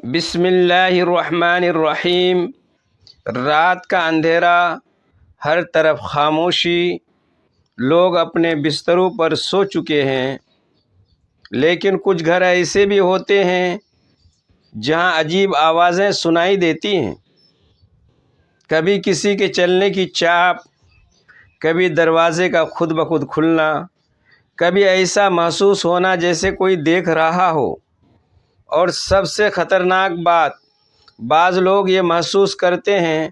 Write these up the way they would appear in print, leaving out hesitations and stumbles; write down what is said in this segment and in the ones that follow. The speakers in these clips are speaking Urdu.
بسم اللہ الرحمن الرحیم۔ رات کا اندھیرا، ہر طرف خاموشی، لوگ اپنے بستروں پر سو چکے ہیں، لیکن کچھ گھر ایسے بھی ہوتے ہیں جہاں عجیب آوازیں سنائی دیتی ہیں، کبھی کسی کے چلنے کی چاپ، کبھی دروازے کا خود بخود کھلنا، کبھی ایسا محسوس ہونا جیسے کوئی دیکھ رہا ہو۔ اور سب سے خطرناک بات، بعض لوگ یہ محسوس کرتے ہیں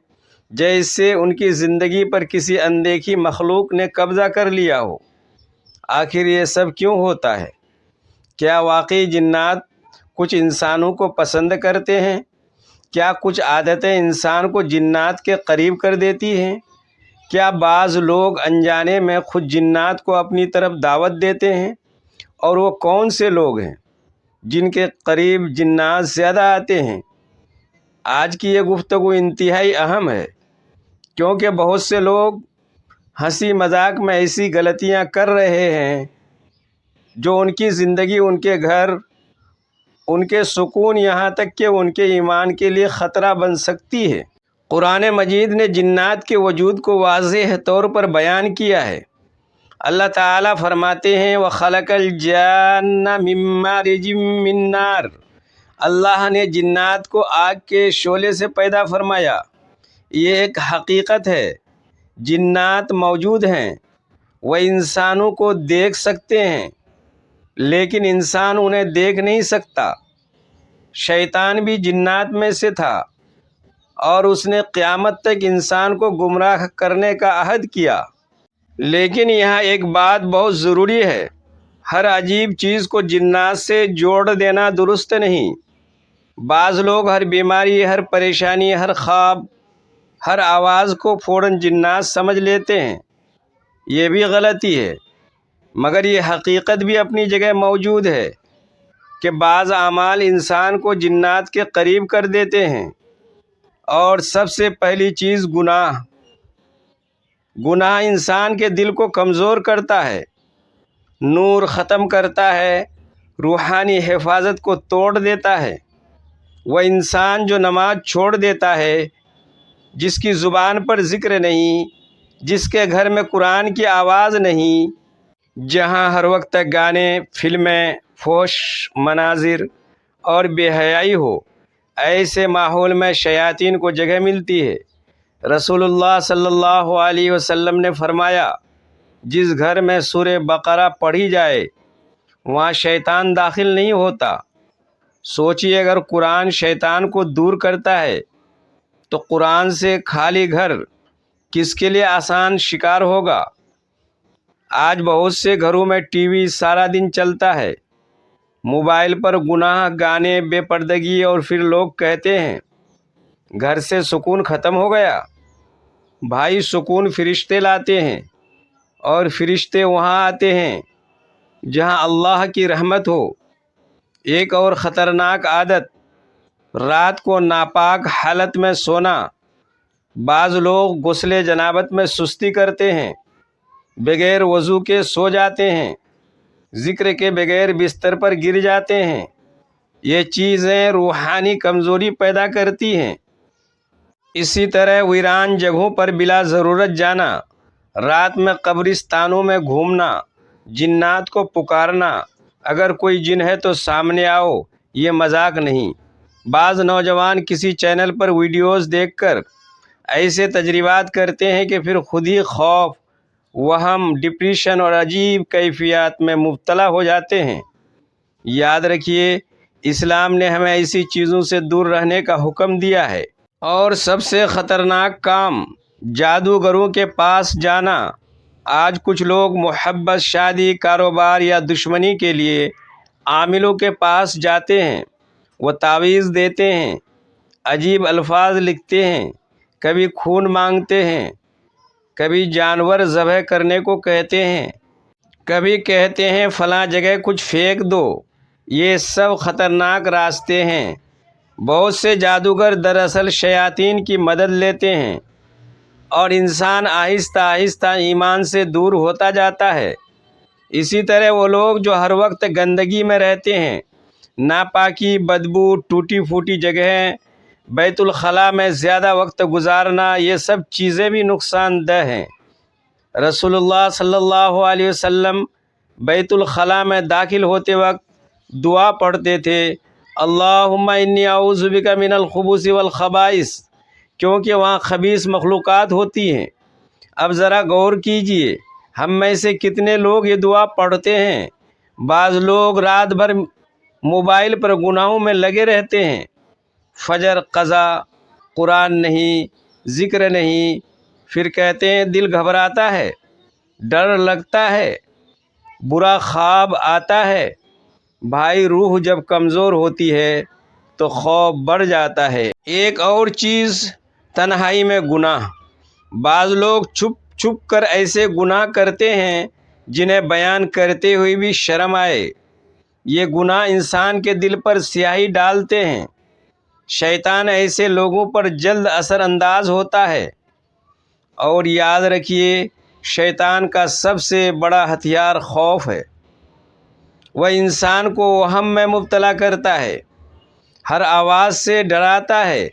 جیسے ان کی زندگی پر کسی اندیکھی مخلوق نے قبضہ کر لیا ہو۔ آخر یہ سب کیوں ہوتا ہے؟ کیا واقعی جنات کچھ انسانوں کو پسند کرتے ہیں؟ کیا کچھ عادتیں انسان کو جنات کے قریب کر دیتی ہیں؟ کیا بعض لوگ انجانے میں خود جنات کو اپنی طرف دعوت دیتے ہیں؟ اور وہ کون سے لوگ ہیں جن کے قریب جنات زیادہ آتے ہیں؟ آج کی یہ گفتگو انتہائی اہم ہے، کیونکہ بہت سے لوگ ہنسی مذاق میں ایسی غلطیاں کر رہے ہیں جو ان کی زندگی، ان کے گھر، ان کے سکون، یہاں تک کہ ان کے ایمان کے لیے خطرہ بن سکتی ہے۔ قرآن مجید نے جنات کے وجود کو واضح طور پر بیان کیا ہے۔ اللہ تعالیٰ فرماتے ہیں وَخَلَقَ الْجَانَّ مِن مَّارِجٍ مِّن نَّارٍ، اللہ نے جنات کو آگ کے شعلے سے پیدا فرمایا۔ یہ ایک حقیقت ہے، جنات موجود ہیں، وہ انسانوں کو دیکھ سکتے ہیں، لیکن انسان انہیں دیکھ نہیں سکتا۔ شیطان بھی جنات میں سے تھا اور اس نے قیامت تک انسان کو گمراہ کرنے کا عہد کیا۔ لیکن یہاں ایک بات بہت ضروری ہے، ہر عجیب چیز کو جنات سے جوڑ دینا درست نہیں۔ بعض لوگ ہر بیماری، ہر پریشانی، ہر خواب، ہر آواز کو فوراً جنات سمجھ لیتے ہیں۔ یہ بھی غلطی ہے، مگر یہ حقیقت بھی اپنی جگہ موجود ہے کہ بعض اعمال انسان کو جنات کے قریب کر دیتے ہیں۔ اور سب سے پہلی چیز گناہ۔ گناہ انسان کے دل کو کمزور کرتا ہے، نور ختم کرتا ہے، روحانی حفاظت کو توڑ دیتا ہے۔ وہ انسان جو نماز چھوڑ دیتا ہے، جس کی زبان پر ذکر نہیں، جس کے گھر میں قرآن کی آواز نہیں، جہاں ہر وقت گانے، فلمیں، فحش مناظر اور بے حیائی ہو، ایسے ماحول میں شیاطین کو جگہ ملتی ہے۔ رسول اللہ صلی اللہ علیہ وسلم نے فرمایا، جس گھر میں سورہ بقرہ پڑھی جائے وہاں شیطان داخل نہیں ہوتا۔ سوچئے، اگر قرآن شیطان کو دور کرتا ہے تو قرآن سے خالی گھر کس کے لیے آسان شکار ہوگا؟ آج بہت سے گھروں میں ٹی وی سارا دن چلتا ہے، موبائل پر گناہ، گانے، بے پردگی، اور پھر لوگ کہتے ہیں گھر سے سکون ختم ہو گیا۔ بھائی، سکون فرشتے لاتے ہیں، اور فرشتے وہاں آتے ہیں جہاں اللہ کی رحمت ہو۔ ایک اور خطرناک عادت، رات کو ناپاک حالت میں سونا۔ بعض لوگ غسل جنابت میں سستی کرتے ہیں، بغیر وضو کے سو جاتے ہیں، ذکر کے بغیر بستر پر گر جاتے ہیں۔ یہ چیزیں روحانی کمزوری پیدا کرتی ہیں۔ اسی طرح ویران جگہوں پر بلا ضرورت جانا، رات میں قبرستانوں میں گھومنا، جنات کو پکارنا، اگر کوئی جن ہے تو سامنے آؤ، یہ مذاق نہیں۔ بعض نوجوان کسی چینل پر ویڈیوز دیکھ کر ایسے تجربات کرتے ہیں کہ پھر خود ہی خوف، وہم، ڈپریشن اور عجیب کیفیات میں مبتلا ہو جاتے ہیں۔ یاد رکھیے، اسلام نے ہمیں ایسی چیزوں سے دور رہنے کا حکم دیا ہے۔ اور سب سے خطرناک کام، جادوگروں کے پاس جانا۔ آج کچھ لوگ محبت، شادی، کاروبار یا دشمنی کے لیے عاملوں کے پاس جاتے ہیں۔ وہ تعویذ دیتے ہیں، عجیب الفاظ لکھتے ہیں، کبھی خون مانگتے ہیں، کبھی جانور ذبح کرنے کو کہتے ہیں، کبھی کہتے ہیں فلاں جگہ کچھ پھینک دو۔ یہ سب خطرناک راستے ہیں۔ بہت سے جادوگر دراصل شیاطین کی مدد لیتے ہیں، اور انسان آہستہ آہستہ ایمان سے دور ہوتا جاتا ہے۔ اسی طرح وہ لوگ جو ہر وقت گندگی میں رہتے ہیں، ناپاکی، بدبو، ٹوٹی پھوٹی جگہیں، بیت الخلاء میں زیادہ وقت گزارنا، یہ سب چیزیں بھی نقصان دہ ہیں۔ رسول اللہ صلی اللہ علیہ وسلم بیت الخلاء میں داخل ہوتے وقت دعا پڑھتے تھے، اللہم انی اعوذ بک من الخبث والخبائث، کیونکہ وہاں خبیث مخلوقات ہوتی ہیں۔ اب ذرا غور کیجئے، ہم میں سے کتنے لوگ یہ دعا پڑھتے ہیں؟ بعض لوگ رات بھر موبائل پر گناہوں میں لگے رہتے ہیں، فجر قضا، قرآن نہیں، ذکر نہیں، پھر کہتے ہیں دل گھبراتا ہے، ڈر لگتا ہے، برا خواب آتا ہے۔ بھائی، روح جب کمزور ہوتی ہے تو خوف بڑھ جاتا ہے۔ ایک اور چیز، تنہائی میں گناہ۔ بعض لوگ چھپ چھپ کر ایسے گناہ کرتے ہیں جنہیں بیان کرتے ہوئے بھی شرم آئے۔ یہ گناہ انسان کے دل پر سیاہی ڈالتے ہیں۔ شیطان ایسے لوگوں پر جلد اثر انداز ہوتا ہے، اور یاد رکھیے، شیطان کا سب سے بڑا ہتھیار خوف ہے۔ وہ انسان کو وہم میں مبتلا کرتا ہے، ہر آواز سے ڈراتا ہے،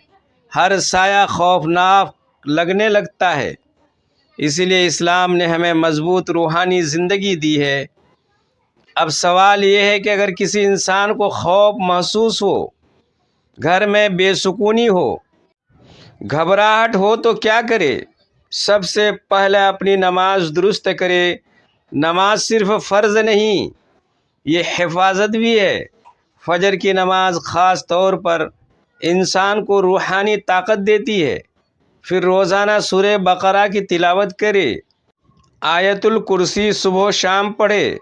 ہر سایہ خوفناک لگنے لگتا ہے۔ اسی لیے اسلام نے ہمیں مضبوط روحانی زندگی دی ہے۔ اب سوال یہ ہے کہ اگر کسی انسان کو خوف محسوس ہو، گھر میں بے سکونی ہو، گھبراہٹ ہو تو کیا کرے؟ سب سے پہلے اپنی نماز درست کرے۔ نماز صرف فرض نہیں، یہ حفاظت بھی ہے۔ فجر کی نماز خاص طور پر انسان کو روحانی طاقت دیتی ہے۔ پھر روزانہ سورہ بقرہ کی تلاوت کرے، آیت الکرسی صبح و شام پڑھے۔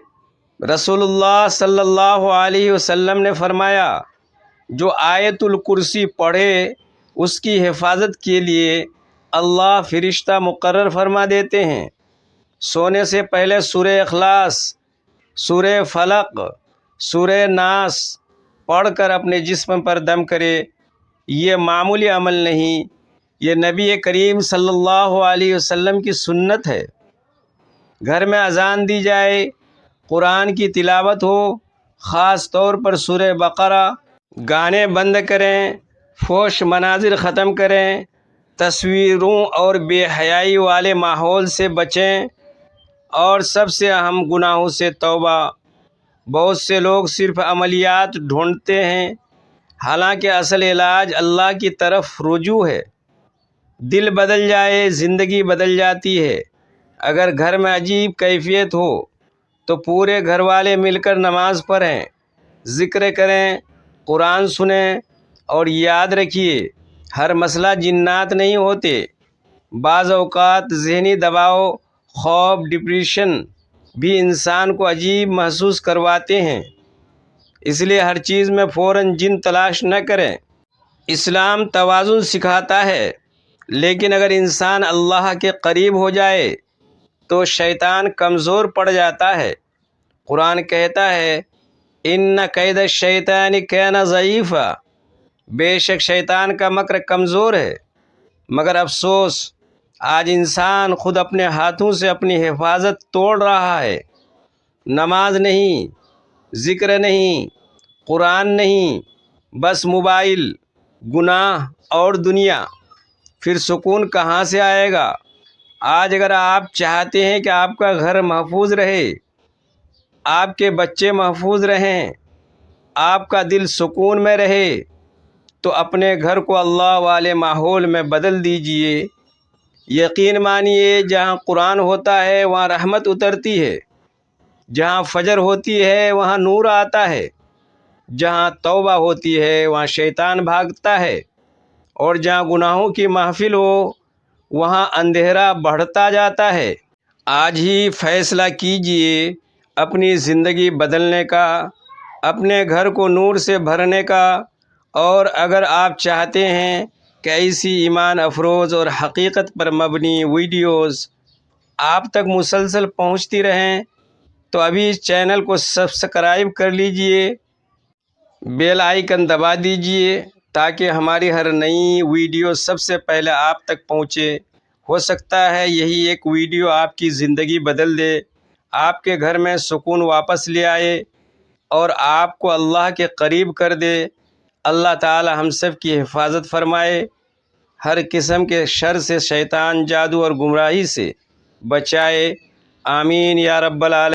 رسول اللہ صلی اللہ علیہ وسلم نے فرمایا، جو آیت الکرسی پڑھے اس کی حفاظت کے لیے اللہ فرشتہ مقرر فرما دیتے ہیں۔ سونے سے پہلے سورہ اخلاص، سورہ فلق، سورہ ناس پڑھ کر اپنے جسم پر دم کرے۔ یہ معمولی عمل نہیں، یہ نبی کریم صلی اللہ علیہ وسلم کی سنت ہے۔ گھر میں اذان دی جائے، قرآن کی تلاوت ہو، خاص طور پر سورہ بقرہ۔ گانے بند کریں، فحش مناظر ختم کریں، تصویروں اور بے حیائی والے ماحول سے بچیں، اور سب سے اہم، گناہوں سے توبہ۔ بہت سے لوگ صرف عملیات ڈھونڈتے ہیں، حالانکہ اصل علاج اللہ کی طرف رجوع ہے۔ دل بدل جائے، زندگی بدل جاتی ہے۔ اگر گھر میں عجیب کیفیت ہو تو پورے گھر والے مل کر نماز پڑھیں، ذکر کریں، قرآن سنیں، اور یاد رکھیے، ہر مسئلہ جنات نہیں ہوتے۔ بعض اوقات ذہنی دباؤ، خوف، ڈپریشن بھی انسان کو عجیب محسوس کرواتے ہیں۔ اس لیے ہر چیز میں فوراً جن تلاش نہ کریں۔ اسلام توازن سکھاتا ہے، لیکن اگر انسان اللہ کے قریب ہو جائے تو شیطان کمزور پڑ جاتا ہے۔ قرآن کہتا ہے، ان کید الشیطان کان ضعیفا، بے شک شیطان کا مکر کمزور ہے۔ مگر افسوس، آج انسان خود اپنے ہاتھوں سے اپنی حفاظت توڑ رہا ہے۔ نماز نہیں، ذکر نہیں، قرآن نہیں، بس موبائل، گناہ اور دنیا۔ پھر سکون کہاں سے آئے گا؟ آج اگر آپ چاہتے ہیں کہ آپ کا گھر محفوظ رہے، آپ کے بچے محفوظ رہیں، آپ کا دل سکون میں رہے، تو اپنے گھر کو اللہ والے ماحول میں بدل دیجئے۔ یقین مانیے، جہاں قرآن ہوتا ہے وہاں رحمت اترتی ہے، جہاں فجر ہوتی ہے وہاں نور آتا ہے، جہاں توبہ ہوتی ہے وہاں شیطان بھاگتا ہے، اور جہاں گناہوں کی محفل ہو وہاں اندھیرا بڑھتا جاتا ہے۔ آج ہی فیصلہ کیجئے اپنی زندگی بدلنے کا، اپنے گھر کو نور سے بھرنے کا، اور اگر آپ چاہتے ہیں کہ ایسی ایمان افروز اور حقیقت پر مبنی ویڈیوز آپ تک مسلسل پہنچتی رہیں، تو ابھی اس چینل کو سبسکرائب کر لیجئے، بیل آئیکن دبا دیجئے، تاکہ ہماری ہر نئی ویڈیو سب سے پہلے آپ تک پہنچے۔ ہو سکتا ہے یہی ایک ویڈیو آپ کی زندگی بدل دے، آپ کے گھر میں سکون واپس لے آئے، اور آپ کو اللہ کے قریب کر دے۔ اللہ تعالی ہم سب کی حفاظت فرمائے، ہر قسم کے شر سے، شیطان، جادو اور گمراہی سے بچائے۔ آمین یا رب العالمین۔